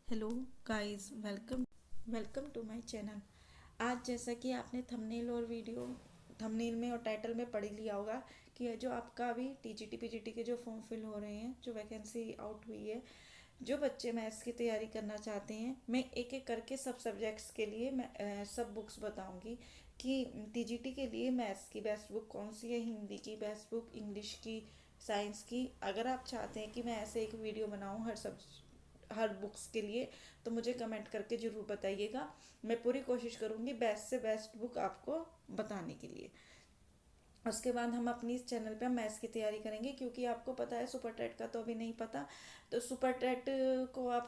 Hello guys, welcome welcome to my channel. आज जैसा कि आपने थंबनेल में और टाइटल में पढ़ लिया होगा कि ये जो आपका अभी टीजीटी पीजीटी के जो फॉर्म फिल हो रहे हैं, जो वैकेंसी आउट हुई है, जो बच्चे मैथ्स की तैयारी करना चाहते हैं, मैं एक एक करके सब सब्जेक्ट्स के लिए मैं सब बुक्स बताऊंगी कि टीजीटी के लिए मैथ्स की बेस्ट बुक कौन सी है, हिंदी की बेस्ट बुक, इंग्लिश की, साइंस की। अगर आप चाहते हैं कि मैं ऐसे एक वीडियो बनाऊं हर बुक्स के लिए, तो मुझे कमेंट करके ज़रूर बताइएगा। मैं पूरी कोशिश करूँगी बेस्ट से बेस्ट बुक आपको बताने के लिए। उसके बाद हम अपनी इस चैनल पे मैथ्स की तैयारी करेंगे, क्योंकि आपको पता है सुपर टेट का तो अभी नहीं पता। तो सुपर टेट को आप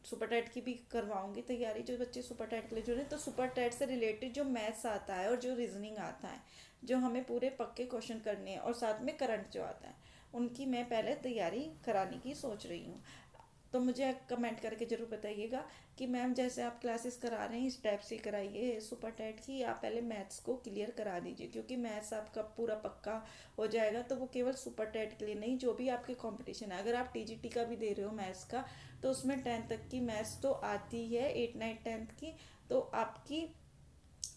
सुपर टेट की भी करवाऊंगी तैयारी, जो बच्चे सुपर टेट के लिए जुड़े। तो सुपर टेट से रिलेटेड जो मैथ्स आता है और जो रीजनिंग आता है, जो हमें पूरे पक्के क्वेश्चन करने हैं, और साथ में करंट जो आता है, उनकी मैं पहले तैयारी कराने की सोच रही हूँ। तो मुझे कमेंट करके ज़रूर बताइएगा कि मैम जैसे आप क्लासेस करा रहे हैं इस टाइप से कराइए सुपर टेट की, आप पहले मैथ्स को क्लियर करा दीजिए, क्योंकि मैथ्स आपका पूरा पक्का हो जाएगा। तो वो केवल सुपर टेट के लिए नहीं, जो भी आपके कंपटीशन है, अगर आप टीजीटी का भी दे रहे हो मैथ्स का, तो उसमें 10th तक की मैथ्स तो आती है, 8 9 10th की। तो आपकी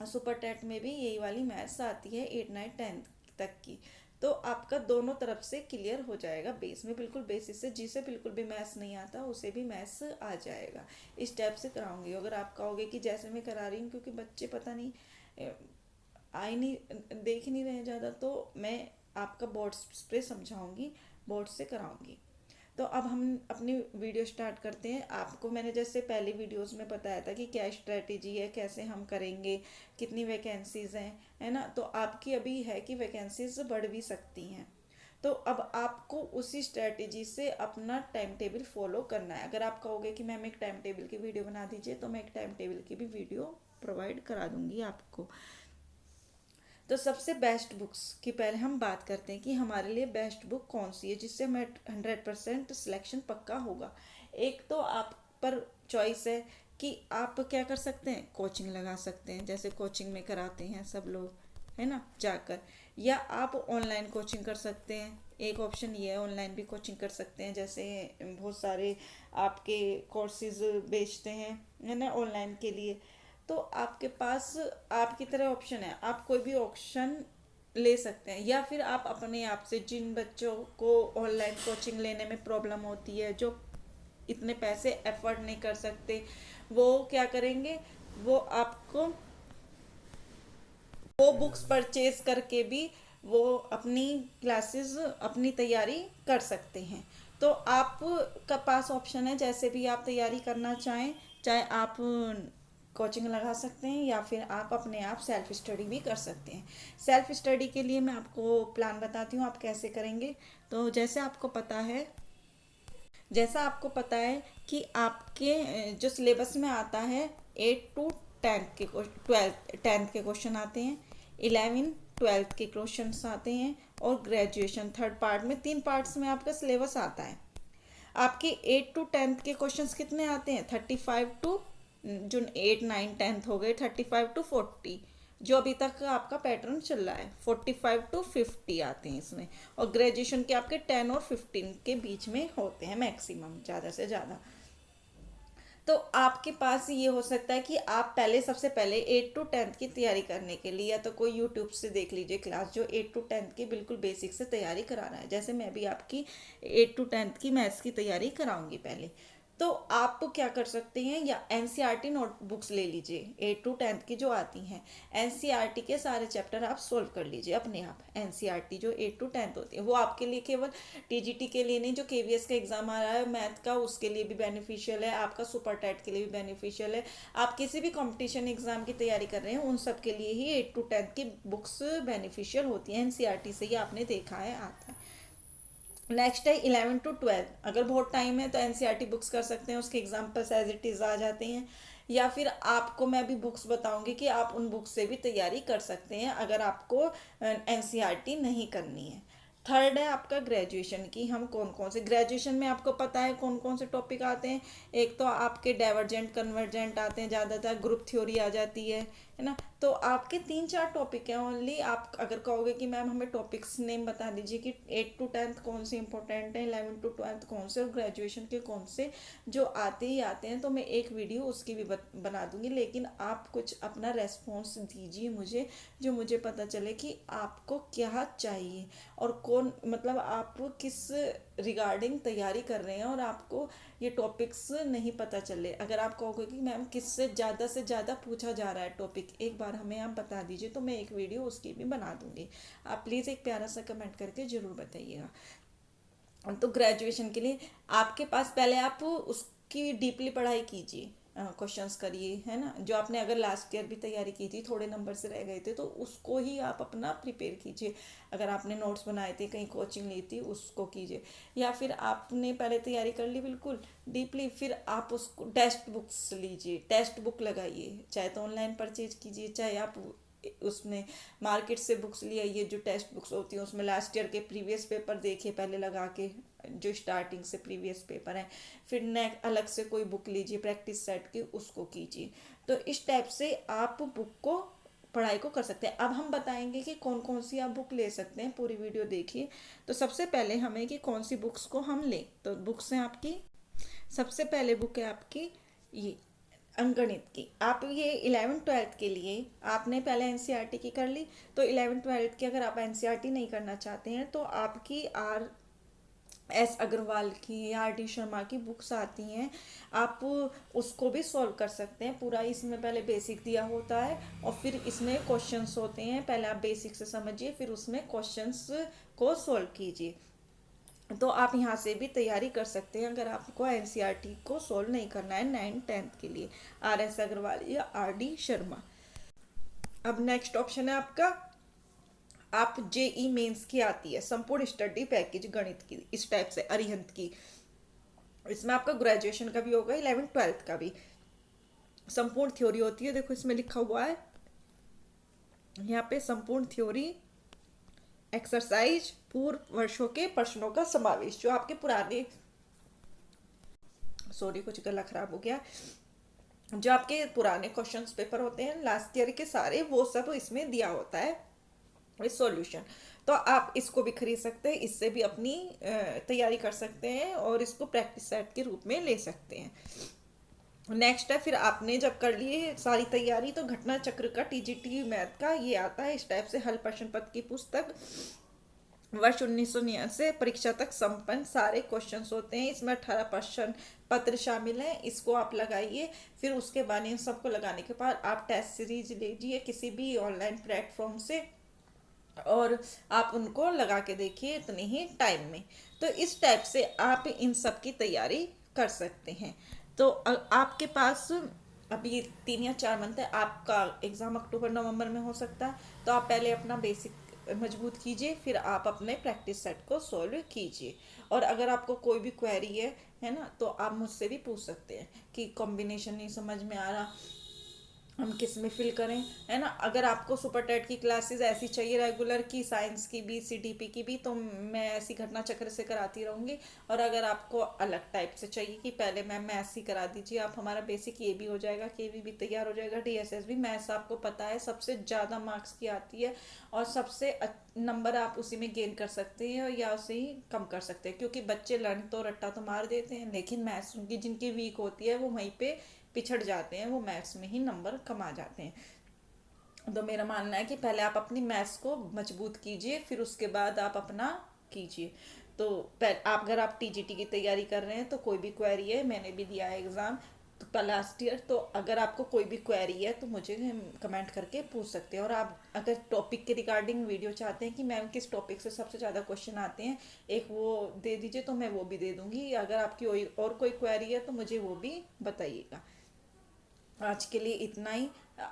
सुपर टेट में भी यही वाली मैथ्स आती है 8 9 10th तक की। तो आपका दोनों तरफ से क्लियर हो जाएगा, बेस में बिल्कुल बेसिस से, जिसे बिल्कुल भी मैथ्स नहीं आता उसे भी मैथ्स आ जाएगा। इस टाइप से कराऊंगी। अगर आप कहोगे कि जैसे मैं करा रही हूँ, क्योंकि बच्चे पता नहीं आई नहीं देख नहीं रहे ज़्यादा, तो मैं आपका बोर्ड्स पे समझाऊंगी, बोर्ड से कराऊंगी। तो अब हम अपनी वीडियो स्टार्ट करते हैं। आपको मैंने जैसे पहले वीडियोस में बताया था कि क्या स्ट्रेटेजी है, कैसे हम करेंगे, कितनी वैकेंसीज हैं, है ना। तो आपकी अभी है कि वैकेंसीज बढ़ भी सकती हैं। तो अब आपको उसी स्ट्रेटेजी से अपना टाइम टेबल फॉलो करना है। अगर आप कहोगे कि मैम एक टाइम टेबल की वीडियो बना दीजिए, तो मैं एक टाइम टेबल की भी वीडियो प्रोवाइड करा दूंगी आपको। तो सबसे बेस्ट बुक्स की पहले हम बात करते हैं कि हमारे लिए बेस्ट बुक कौन सी है, जिससे हमें 100% सिलेक्शन पक्का होगा। एक तो आप पर चॉइस है कि आप क्या कर सकते हैं, कोचिंग लगा सकते हैं, जैसे कोचिंग में कराते हैं सब लोग, है ना, जाकर। या आप ऑनलाइन कोचिंग कर सकते हैं, एक ऑप्शन ये है, ऑनलाइन भी कोचिंग कर सकते हैं। जैसे बहुत सारे आपके कोर्सेज बेचते हैं, है ना, ऑनलाइन के लिए। तो आपके पास आपकी तरह ऑप्शन है, आप कोई भी ऑप्शन ले सकते हैं। या फिर आप अपने आप से, जिन बच्चों को ऑनलाइन कोचिंग लेने में प्रॉब्लम होती है, जो इतने पैसे एफर्ट नहीं कर सकते, वो क्या करेंगे, वो आपको वो बुक्स परचेज करके भी वो अपनी क्लासेस, अपनी तैयारी कर सकते हैं। तो आप का पास ऑप्शन है, जैसे भी आप तैयारी करना चाहें, चाहे आप कोचिंग लगा सकते हैं या फिर आप अपने आप सेल्फ स्टडी भी कर सकते हैं। सेल्फ स्टडी के लिए मैं आपको प्लान बताती हूँ आप कैसे करेंगे। तो जैसा आपको पता है कि आपके जो सिलेबस में आता है, 8 to 10 के 10th के क्वेश्चन आते हैं, 11 12 के क्वेश्चन आते हैं, और ग्रेजुएशन थर्ड पार्ट में, 3 पार्ट्स में आपका सिलेबस आता है। आपके 8 to 10 के क्वेश्चंस कितने आते हैं, 35 टू, जो 8 9 10 हो गए, 35 to 40, जो अभी तक आपका पैटर्न चल रहा है, 45 to 50 आते हैं इसमें। और ग्रेजुएशन के आपके 10 और 15 के बीच में होते हैं मैक्सिमम, ज़्यादा से ज़्यादा। तो आपके पास ये हो सकता है कि आप पहले, सबसे पहले 8 to 10 की तैयारी करने के लिए या तो कोई यूट्यूब से देख लीजिए क्लास, जो 8 to 10 की बिल्कुल बेसिक से तैयारी करा रहा है। जैसे मैं भी आपकी 8 to 10 की मैथ्स की तैयारी कराऊंगी पहले। तो आप क्या कर सकते हैं, या एनसीईआरटी नोटबुक्स ले लीजिए 8 to 10 की जो आती हैं। एनसीईआरटी के सारे चैप्टर आप सोल्व कर लीजिए अपने आप। एनसीईआरटी जो 8 to 10 होती है, वो आपके लिए केवल टीजीटी के लिए नहीं, जो केवीएस का एग्जाम आ रहा है मैथ का, उसके लिए भी बेनिफिशियल है, आपका सुपर टेट के लिए भी बेनिफिशियल है, आप किसी भी कंपटीशन एग्जाम की तैयारी कर रहे हैं उन सब के लिए ही 8 to 10 की बुक्स बेनिफिशियल होती हैं। एनसीईआरटी से ही आपने देखा है, आता है। नेक्स्ट है 11 to 12। अगर बहुत टाइम है तो एनसीईआरटी बुक्स कर सकते हैं, उसके एग्जाम्पल्स एज इट इज़ आ जाते हैं। या फिर आपको मैं भी बुक्स बताऊंगी कि आप उन बुक्स से भी तैयारी कर सकते हैं, अगर आपको एनसीईआरटी नहीं करनी है। थर्ड है आपका ग्रेजुएशन की, हम कौन कौन से ग्रेजुएशन में आपको पता है कौन कौन से टॉपिक आते हैं। एक तो आपके डाइवर्जेंट कन्वर्जेंट आते हैं, ज़्यादातर ग्रुप थ्योरी आ जाती है ना। तो आपके 3-4 टॉपिक हैं ओनली। आप अगर कहोगे कि मैम हमें टॉपिक्स नेम बता दीजिए कि 8 to 10 कौन से इंपॉर्टेंट हैं, 11 to 12 कौन से, और ग्रेजुएशन के कौन से जो आते ही आते हैं, तो मैं एक वीडियो उसकी भी बना दूंगी। लेकिन आप कुछ अपना रेस्पॉन्स दीजिए मुझे, जो मुझे पता चले कि आपको क्या चाहिए और कौन, मतलब आप किस रिगार्डिंग तैयारी कर रहे हैं और आपको ये टॉपिक्स नहीं पता चले। अगर आप कहोगे कि मैम किससे से ज़्यादा पूछा जा रहा है टॉपिक, एक बार हमें आप बता दीजिए, तो मैं एक वीडियो उसकी भी बना दूंगी। आप प्लीज़ एक प्यारा सा कमेंट करके ज़रूर बताइएगा। तो ग्रेजुएशन के लिए आपके पास पहले आप उसकी डीपली पढ़ाई कीजिए, क्वेश्चंस करिए, है ना। जो आपने अगर लास्ट ईयर भी तैयारी की थी, थोड़े नंबर से रह गए थे, तो उसको ही आप अपना प्रिपेयर कीजिए। अगर आपने नोट्स बनाए थे, कहीं कोचिंग ली थी, उसको कीजिए। या फिर आपने पहले तैयारी कर ली बिल्कुल डीपली, फिर आप उसको टेक्स्ट बुक्स लीजिए, टेक्स्ट बुक लगाइए, चाहे तो ऑनलाइन परचेज कीजिए, चाहे आप उसमें मार्केट से बुक्स ले आइए। जो टेक्स्ट बुक्स होती हैं उसमें लास्ट ईयर के प्रीवियस पेपर देखिए पहले लगा के, जो स्टार्टिंग से प्रीवियस पेपर हैं। फिर नेक्स्ट अलग से कोई बुक लीजिए प्रैक्टिस सेट की, उसको कीजिए। तो इस टाइप से आप बुक को पढ़ाई को कर सकते हैं। अब हम बताएंगे कि कौन कौन सी आप बुक ले सकते हैं, पूरी वीडियो देखिए। तो सबसे पहले हमें कि कौन सी बुक्स को हम लें, तो बुक्स हैं आपकी, सबसे पहले बुक है आपकी ये अंकगणित की। आप ये 11th-12th के लिए आपने पहले एनसीईआरटी की कर ली, तो 11th-12th की अगर आप एनसीईआरटी नहीं करना चाहते हैं, तो आपकी RS अग्रवाल की या RD शर्मा की बुक्स आती हैं, आप उसको भी सॉल्व कर सकते हैं। पूरा इसमें पहले बेसिक दिया होता है और फिर इसमें क्वेश्चंस होते हैं। पहले आप बेसिक से समझिए, फिर उसमें क्वेश्चंस को सॉल्व कीजिए। तो आप यहाँ से भी तैयारी कर सकते हैं अगर आपको एनसीईआरटी को सोल्व नहीं करना है 9th-10th के लिए, RS अग्रवाल या RD शर्मा। अब नेक्स्ट ऑप्शन है आपका, आप JE मेंस की आती है संपूर्ण स्टडी पैकेज गणित की, इस टाइप से अरिहंत की। इसमें आपका ग्रेजुएशन का भी होगा, 11th-12th का भी। संपूर्ण थ्योरी होती है, देखो इसमें लिखा हुआ है यहाँ पे, संपूर्ण थ्योरी एक्सरसाइज, पूर्व वर्षों के प्रश्नों का समावेश, जो आपके पुराने, सॉरी कुछ गला खराब हो गया, जो आपके पुराने क्वेश्चंस पेपर होते हैं लास्ट ईयर के सारे, वो सब इसमें दिया होता है इस सॉल्यूशन। तो आप इसको भी खरीद सकते हैं, इससे भी अपनी तैयारी कर सकते हैं और इसको प्रैक्टिस सेट के रूप में ले सकते हैं। नेक्स्ट है, फिर आपने जब कर लिए सारी तैयारी, तो घटना चक्र का TGT मैथ का ये आता है इस टाइप से, हल प्रश्न पत्र की पुस्तक, वर्ष 1999 से परीक्षा तक संपन्न सारे क्वेश्चंस होते हैं। इसमें 18 प्रश्न पत्र शामिल हैं, इसको आप लगाइए। फिर उसके बाद इन सबको लगाने के बाद आप टेस्ट सीरीज लीजिए किसी भी ऑनलाइन प्लेटफॉर्म से, और आप उनको लगा के देखिए इतने ही टाइम में। तो इस टाइप से आप इन सब की तैयारी कर सकते हैं। तो आपके पास अभी 3 या 4 मंथ है, आपका एग्ज़ाम अक्टूबर-नवंबर में हो सकता है। तो आप पहले अपना बेसिक मजबूत कीजिए, फिर आप अपने प्रैक्टिस सेट को सॉल्व कीजिए। और अगर आपको कोई भी क्वेरी है ना, तो आप मुझसे भी पूछ सकते हैं कि कॉम्बिनेशन नहीं समझ में आ रहा, हम किस में फिल करें, है ना। अगर आपको सुपर टेट की क्लासेस ऐसी चाहिए रेगुलर की, साइंस की भी, CDP की भी, तो मैं ऐसी घटना चक्र से कराती रहूँगी। और अगर आपको अलग टाइप से चाहिए कि पहले मैम मैथ्स ही करा दीजिए, आप हमारा बेसिक ये भी हो जाएगा, KV भी तैयार हो जाएगा, DSS भी। मैथ्स आपको पता है सबसे ज़्यादा मार्क्स की आती है, और सबसे नंबर आप उसी में गेन कर सकते हैं या उसे ही कम कर सकते हैं, क्योंकि बच्चे लर्न तो रट्टा तो मार देते हैं, लेकिन मैथ्स उनकी जिनकी वीक होती है वो वहीं पे पिछड़ जाते हैं, वो मैथ्स में ही नंबर कमा जाते हैं। तो मेरा मानना है कि पहले आप अपनी मैथ्स को मजबूत कीजिए, फिर उसके बाद आप अपना कीजिए। तो अगर आप TGT की तैयारी कर रहे हैं, तो कोई भी क्वेरी है, मैंने भी दिया है एग्ज़ाम तो लास्ट ईयर, तो अगर आपको कोई भी क्वेरी है तो मुझे कमेंट करके पूछ सकते हैं। और आप अगर टॉपिक के रिगार्डिंग वीडियो चाहते हैं कि मैम किस टॉपिक से सबसे ज़्यादा क्वेश्चन आते हैं, एक वो दे दीजिए, तो मैं वो भी दे दूँगी। अगर आपकी और कोई क्वेरी है तो मुझे वो भी बताइएगा। आज के लिए इतना ही।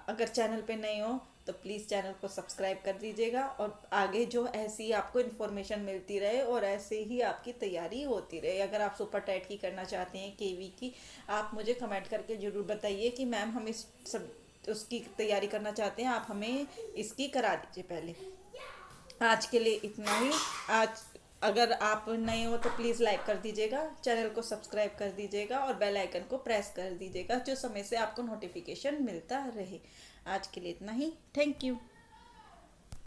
अगर चैनल पे नए हो तो प्लीज़ चैनल को सब्सक्राइब कर दीजिएगा, और आगे जो ऐसी आपको इन्फॉर्मेशन मिलती रहे और ऐसे ही आपकी तैयारी होती रहे। अगर आप सुपर टेट की करना चाहते हैं, KV की, आप मुझे कमेंट करके ज़रूर बताइए कि मैम हम इस सब उसकी तैयारी करना चाहते हैं, आप हमें इसकी करा दीजिए पहले। आज के लिए इतना ही। आज अगर आप नए हो तो प्लीज़ लाइक कर दीजिएगा, चैनल को सब्सक्राइब कर दीजिएगा और बेल आइकन को प्रेस कर दीजिएगा, जो समय से आपको नोटिफिकेशन मिलता रहे। आज के लिए इतना ही। Thank you.